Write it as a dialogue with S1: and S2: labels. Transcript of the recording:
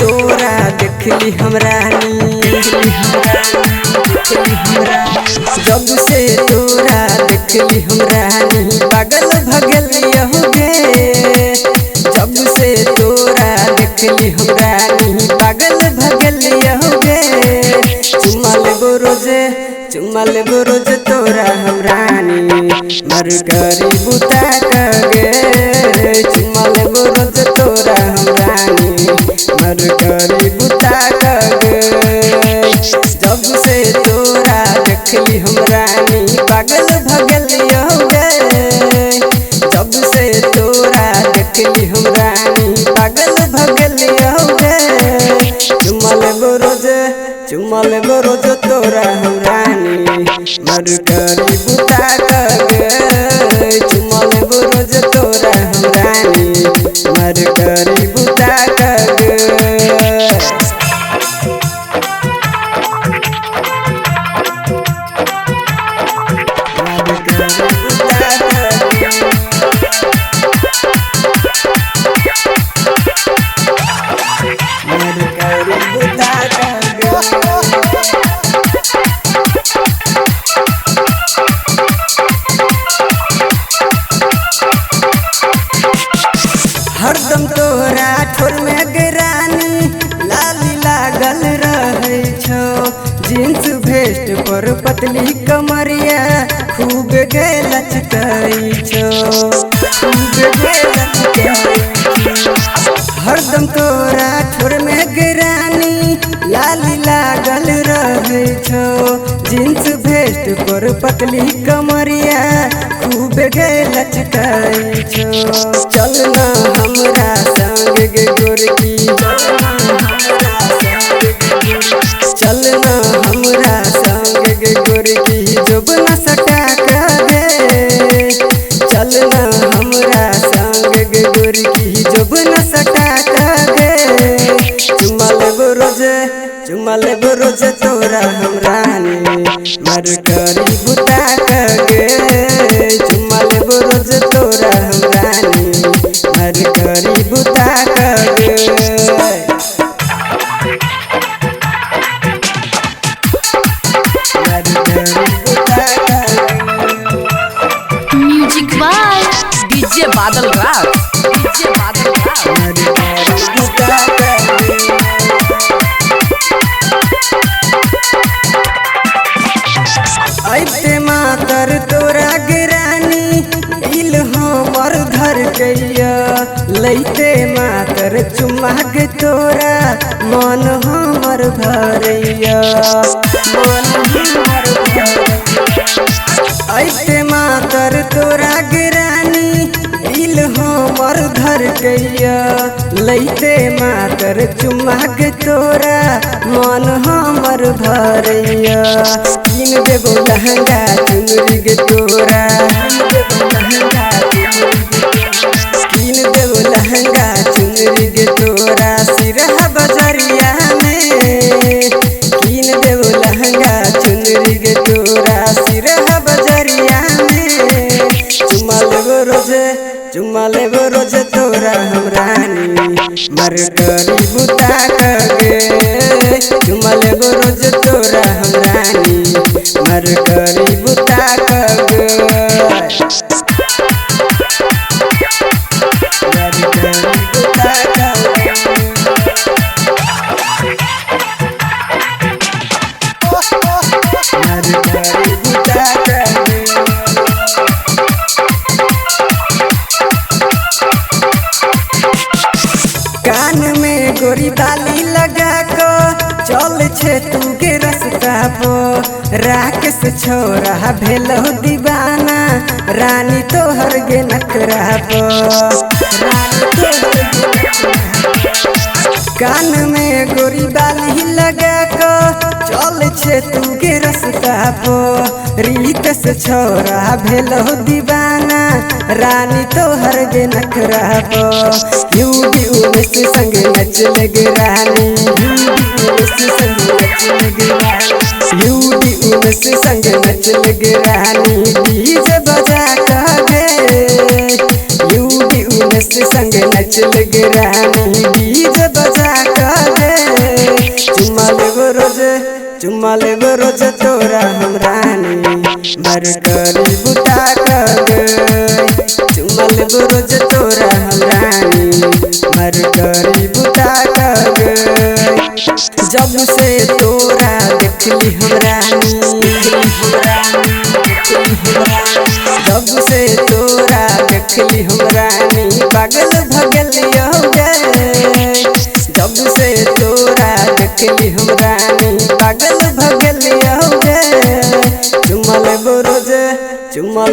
S1: तोरा देखली हमरा जब से तोरा देखली हमरा पागल भगल गे। जब से तोरा देखली हमरा पागल भगल गे। चुमा लेबो रोज तोरा हमरा मर करी बुता कगे। चुमा लेबो रोज तोरा हमरा मर करी बुता कगे। जब से तोरा देखली हमरा पागल भगल गे। जब से तोरा देखली हमरा पागल भगल गे। चुमा लेबो रोज तोरा हमरा मर करी बुता कगे। चुमा लेबो रोज तोरा हमरा मर करी बुता कगे। हरदम तोरा ठोर में गिरानी लाली लागल रहे छो। जींस वेस्ट पर पतली कमरिया खूब गे लचकाई छो। हरदम तोरा ठोर में गिरानी लाली लागल रहे छो। जींस वेस्ट पर पतली कमरिया खूब गे लचकाई छो। चलना हमरा संग गे गोरकी चलना हमरा संग गे गोरकी जोबना सटा के। चलना हमरा संग गे गोरकी जोबना सटा के। चुमा लेबो रोज तोरा हमरा मर करी बुता कगे। चुमा लेबो रोज तोरा हमरा मर करी बुता कगे।
S2: म्यूजिक बाय डीजे बादल राज।
S1: ऐते मातर तोरा गिरानी दिल हमर धर गैया। लैते मातर चुमा के तोरा मन हमर भरैया। ऐते मातर तोरा गिरानी दिल हमर धर गैया। लैते मातर चुमा के तोरा मन हमर भरैया। किन देबो लहंगा चुनरी गे तोरा किन देबो लहंगा चुनरी गे तोरा सिरहा बजरिया में। किन देबो लहंगा चुनरी गे तोरा सिरहा बजरिया में। चुमा लेबो रोज तोरा हमरा मर करी बुता कगे। चुमा लेबो रोज तोरा हमरा मर करी बुता कगे। कान में गोरी बाली लगा को चल छे तू के रास्ता पो। राकेश छोरा भेलो दीवाना रानी तोहर गे नखरा पो। कान में गोरी बाली लगा को चल छे तू के रास्ता पो। रीतस छोरा भेलो दीवाना रानी तोहर गे नखरा पो। यूबी उमेश संग नच लगे रानी यूबी उमेश संग नच लगे रानी डीजे बजा कगे। यूबी उमेश संग नच लगे रानी डीजे बजा चुमा लेबो रोज तोरा हम रानी मर करी बुता कर गई। चुमा लेबो रोज तोरा हम रानी मर करी बुता कर गई। जब से तोरा देखली हम रानी जब से तोरा देखली हम रानी पागल भगल हो गए। जब से तोरा देखली हम रानी पागल भगल हो गए। चुमा लेबो रोज चुमा